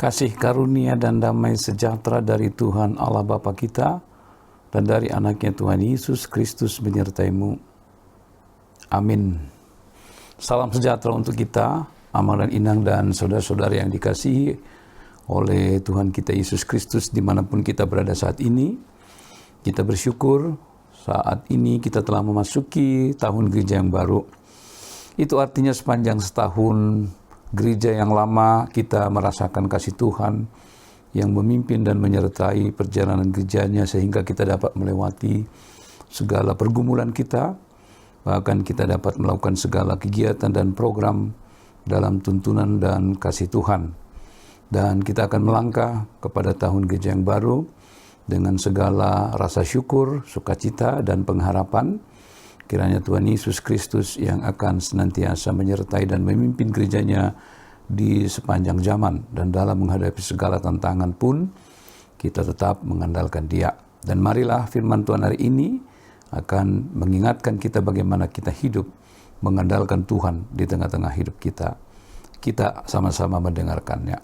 Kasih karunia dan damai sejahtera dari Tuhan Allah Bapa kita dan dari anaknya Tuhan Yesus Kristus menyertaimu. Amin. Salam sejahtera untuk kita, Amal dan Inang dan saudara-saudara yang dikasihi oleh Tuhan kita Yesus Kristus dimanapun kita berada saat ini. Kita bersyukur saat ini kita telah memasuki tahun gereja yang baru. Itu artinya sepanjang setahun gereja yang lama kita merasakan kasih Tuhan yang memimpin dan menyertai perjalanan gerejanya sehingga kita dapat melewati segala pergumulan kita, bahkan kita dapat melakukan segala kegiatan dan program dalam tuntunan dan kasih Tuhan. Dan kita akan melangkah kepada tahun gereja yang baru dengan segala rasa syukur, sukacita dan pengharapan. Kiranya Tuhan Yesus Kristus yang akan senantiasa menyertai dan memimpin gerejanya di sepanjang zaman. Dan dalam menghadapi segala tantangan pun, kita tetap mengandalkan Dia. Dan marilah firman Tuhan hari ini akan mengingatkan kita bagaimana kita hidup mengandalkan Tuhan di tengah-tengah hidup kita. Kita sama-sama mendengarkannya.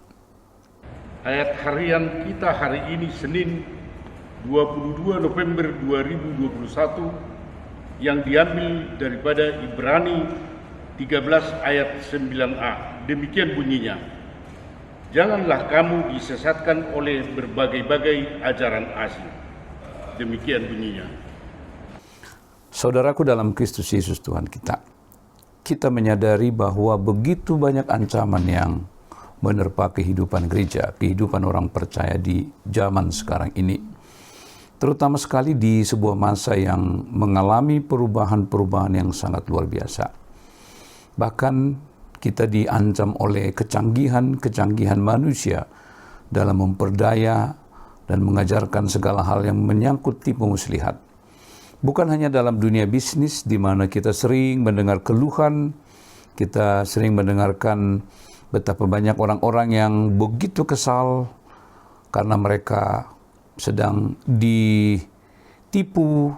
Ayat harian kita hari ini Senin 22 November 2021 yang diambil daripada Ibrani 13 ayat 9a. Demikian bunyinya. Janganlah kamu disesatkan oleh berbagai-bagai ajaran asing. Demikian bunyinya. Saudaraku dalam Kristus Yesus Tuhan kita, kita menyadari bahwa begitu banyak ancaman yang menerpa kehidupan gereja, kehidupan orang percaya di zaman sekarang ini. Terutama sekali di sebuah masa yang mengalami perubahan-perubahan yang sangat luar biasa. Bahkan kita diancam oleh kecanggihan manusia dalam memperdaya dan mengajarkan segala hal yang menyangkut tipu muslihat. Bukan hanya dalam dunia bisnis di mana kita sering mendengar keluhan, kita sering mendengarkan betapa banyak orang-orang yang begitu kesal karena mereka sedang ditipu,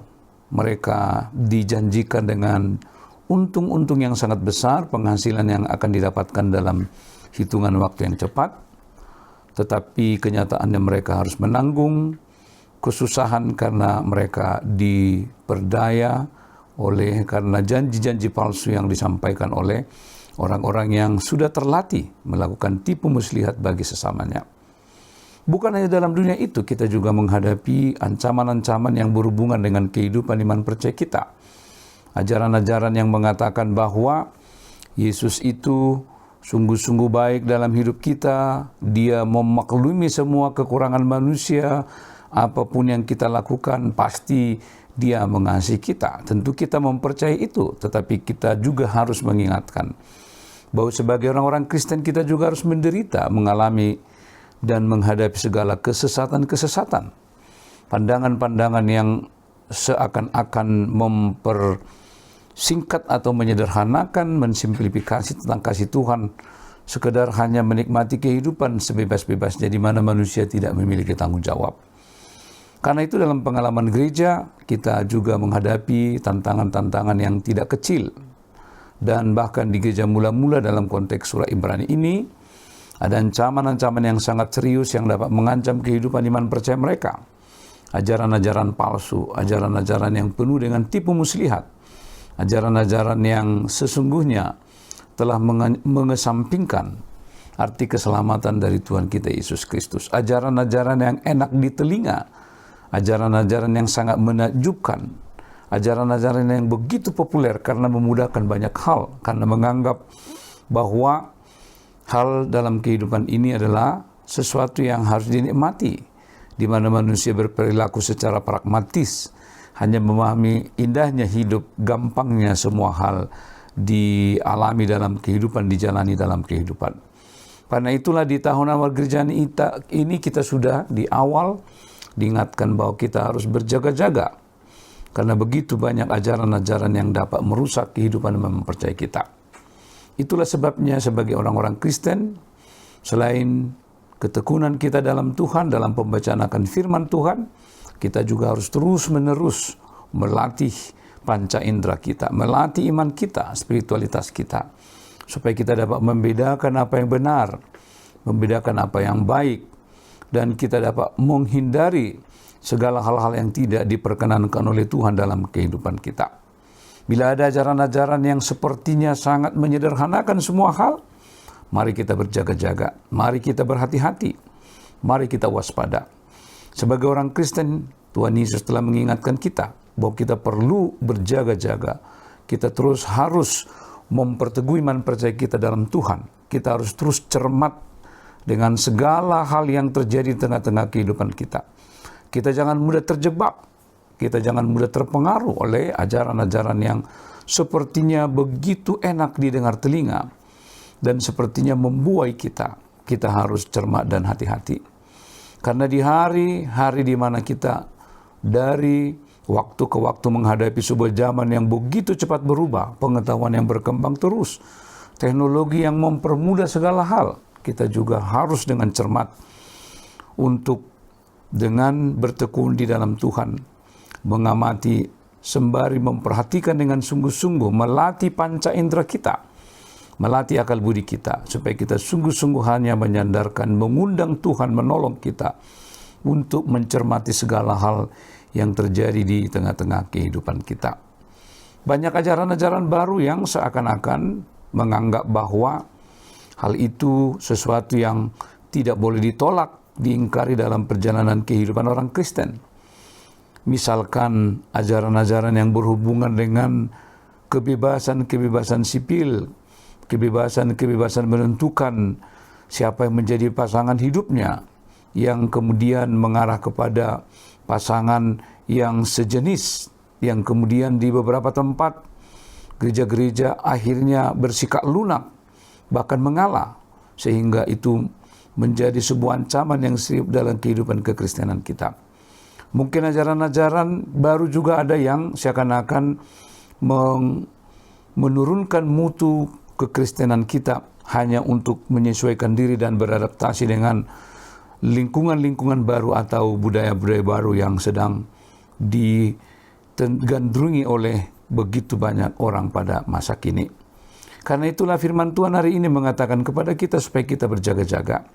mereka dijanjikan dengan untung-untung yang sangat besar, penghasilan yang akan didapatkan dalam hitungan waktu yang cepat, tetapi kenyataannya mereka harus menanggung kesusahan karena mereka diperdaya karena janji-janji palsu yang disampaikan oleh orang-orang yang sudah terlatih melakukan tipu muslihat bagi sesamanya. Bukan hanya dalam dunia itu, kita juga menghadapi ancaman-ancaman yang berhubungan dengan kehidupan iman percaya kita. Ajaran-ajaran yang mengatakan bahwa Yesus itu sungguh-sungguh baik dalam hidup kita, Dia memaklumi semua kekurangan manusia, apapun yang kita lakukan pasti Dia mengasihi kita. Tentu kita mempercayai itu, tetapi kita juga harus mengingatkan bahwa sebagai orang-orang Kristen kita juga harus menderita, mengalami dan menghadapi segala kesesatan-kesesatan. Pandangan-pandangan yang seakan-akan mempersingkat atau menyederhanakan, mensimplifikasi tentang kasih Tuhan, sekedar hanya menikmati kehidupan sebebas-bebasnya di mana manusia tidak memiliki tanggung jawab. Karena itu dalam pengalaman gereja, kita juga menghadapi tantangan-tantangan yang tidak kecil. Dan bahkan di gereja mula-mula dalam konteks surah Ibrani ini, ada ancaman-ancaman yang sangat serius yang dapat mengancam kehidupan iman percaya mereka. Ajaran-ajaran palsu, ajaran-ajaran yang penuh dengan tipu muslihat, ajaran-ajaran yang sesungguhnya telah mengesampingkan arti keselamatan dari Tuhan kita Yesus Kristus. Ajaran-ajaran yang enak di telinga, ajaran-ajaran yang sangat menakjubkan, ajaran-ajaran yang begitu populer karena memudahkan banyak hal, karena menganggap bahwa hal dalam kehidupan ini adalah sesuatu yang harus dinikmati, di mana manusia berperilaku secara pragmatis, hanya memahami indahnya hidup, gampangnya semua hal dialami dalam kehidupan, dijalani dalam kehidupan. Karena itulah di tahun awal gereja ini kita sudah di awal diingatkan bahwa kita harus berjaga-jaga, karena begitu banyak ajaran-ajaran yang dapat merusak kehidupan dan mempercayai kita. Itulah sebabnya sebagai orang-orang Kristen, selain ketekunan kita dalam Tuhan, dalam pembacaan akan firman Tuhan, kita juga harus terus-menerus melatih panca indera kita, melatih iman kita, spiritualitas kita, supaya kita dapat membedakan apa yang benar, membedakan apa yang baik, dan kita dapat menghindari segala hal-hal yang tidak diperkenankan oleh Tuhan dalam kehidupan kita. Bila ada ajaran-ajaran yang sepertinya sangat menyederhanakan semua hal, mari kita berjaga-jaga, mari kita berhati-hati, mari kita waspada. Sebagai orang Kristen, Tuhan Yesus telah mengingatkan kita bahwa kita perlu berjaga-jaga. Kita terus harus memperteguh iman percaya kita dalam Tuhan. Kita harus terus cermat dengan segala hal yang terjadi di tengah-tengah kehidupan kita. Kita jangan mudah terjebak. Kita jangan mudah terpengaruh oleh ajaran-ajaran yang sepertinya begitu enak didengar telinga dan sepertinya membuai kita. Kita harus cermat dan hati-hati. Karena di hari-hari di mana kita dari waktu ke waktu menghadapi sebuah zaman yang begitu cepat berubah, pengetahuan yang berkembang terus, teknologi yang mempermudah segala hal, kita juga harus dengan cermat untuk dengan bertekun di dalam Tuhan, mengamati sembari memperhatikan dengan sungguh-sungguh, melatih panca indera kita, melatih akal budi kita, supaya kita sungguh-sungguh hanya menyandarkan, mengundang Tuhan menolong kita untuk mencermati segala hal yang terjadi di tengah-tengah kehidupan kita. Banyak ajaran-ajaran baru yang seakan-akan menganggap bahwa hal itu sesuatu yang tidak boleh ditolak, diingkari dalam perjalanan kehidupan orang Kristen. Misalkan ajaran-ajaran yang berhubungan dengan kebebasan-kebebasan sipil, kebebasan-kebebasan menentukan siapa yang menjadi pasangan hidupnya, yang kemudian mengarah kepada pasangan yang sejenis, yang kemudian di beberapa tempat gereja-gereja akhirnya bersikap lunak, bahkan mengalah, sehingga itu menjadi sebuah ancaman yang serius dalam kehidupan kekristenan kita. Mungkin ajaran-ajaran baru juga ada yang seakan-akan menurunkan mutu kekristenan kita hanya untuk menyesuaikan diri dan beradaptasi dengan lingkungan-lingkungan baru atau budaya-budaya baru yang sedang digandrungi oleh begitu banyak orang pada masa kini. Karena itulah firman Tuhan hari ini mengatakan kepada kita supaya kita berjaga-jaga.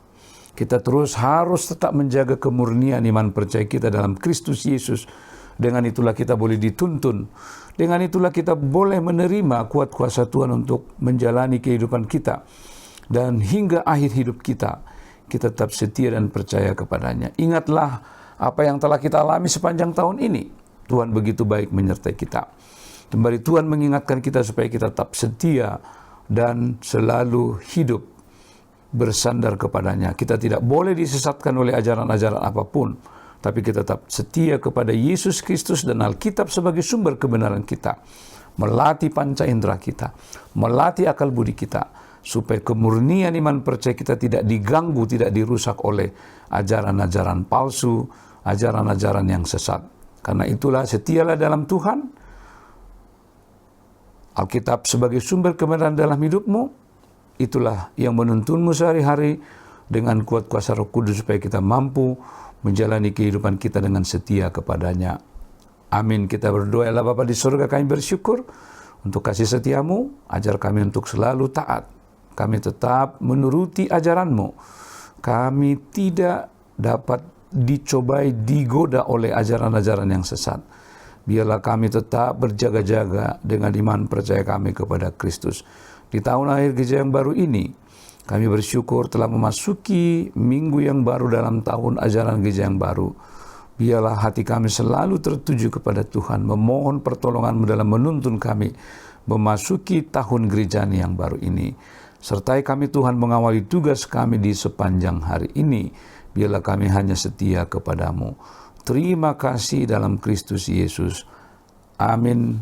Kita terus harus tetap menjaga kemurnian iman percaya kita dalam Kristus Yesus. Dengan itulah kita boleh dituntun. Dengan itulah kita boleh menerima kuat kuasa Tuhan untuk menjalani kehidupan kita. Dan hingga akhir hidup kita, kita tetap setia dan percaya kepadanya. Ingatlah apa yang telah kita alami sepanjang tahun ini. Tuhan begitu baik menyertai kita. Kembali Tuhan mengingatkan kita supaya kita tetap setia dan selalu hidup bersandar kepadanya. Kita tidak boleh disesatkan oleh ajaran-ajaran apapun, tapi kita tetap setia kepada Yesus Kristus dan Alkitab sebagai sumber kebenaran kita. Melatih panca indera kita, melatih akal budi kita, supaya kemurnian iman percaya kita tidak diganggu, tidak dirusak oleh ajaran-ajaran palsu, ajaran-ajaran yang sesat. Karena itulah setialah dalam Tuhan, Alkitab sebagai sumber kebenaran dalam hidupmu. Itulah yang menuntunmu sehari-hari dengan kuat kuasa Roh Kudus supaya kita mampu menjalani kehidupan kita dengan setia kepadanya. Amin. Kita berdoa, Allah Bapa di surga, kami bersyukur untuk kasih setiamu, ajar kami untuk selalu taat. Kami tetap menuruti ajaranmu. Kami tidak dapat dicobai, digoda oleh ajaran-ajaran yang sesat. Biarlah kami tetap berjaga-jaga dengan iman percaya kami kepada Kristus. Di tahun akhir gereja yang baru ini, kami bersyukur telah memasuki minggu yang baru dalam tahun ajaran gereja yang baru. Biarlah hati kami selalu tertuju kepada Tuhan, memohon pertolongan-Mu dalam menuntun kami memasuki tahun gerejaan yang baru ini. Sertai kami Tuhan mengawali tugas kami di sepanjang hari ini. Biarlah kami hanya setia kepada-Mu. Terima kasih dalam Kristus Yesus. Amin.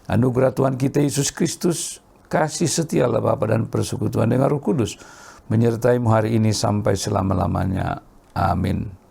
Anugerah Tuhan kita Yesus Kristus, kasih setia Allah Bapa dan persekutuan dengan Roh Kudus menyertai-Mu hari ini sampai selama-lamanya. Amin.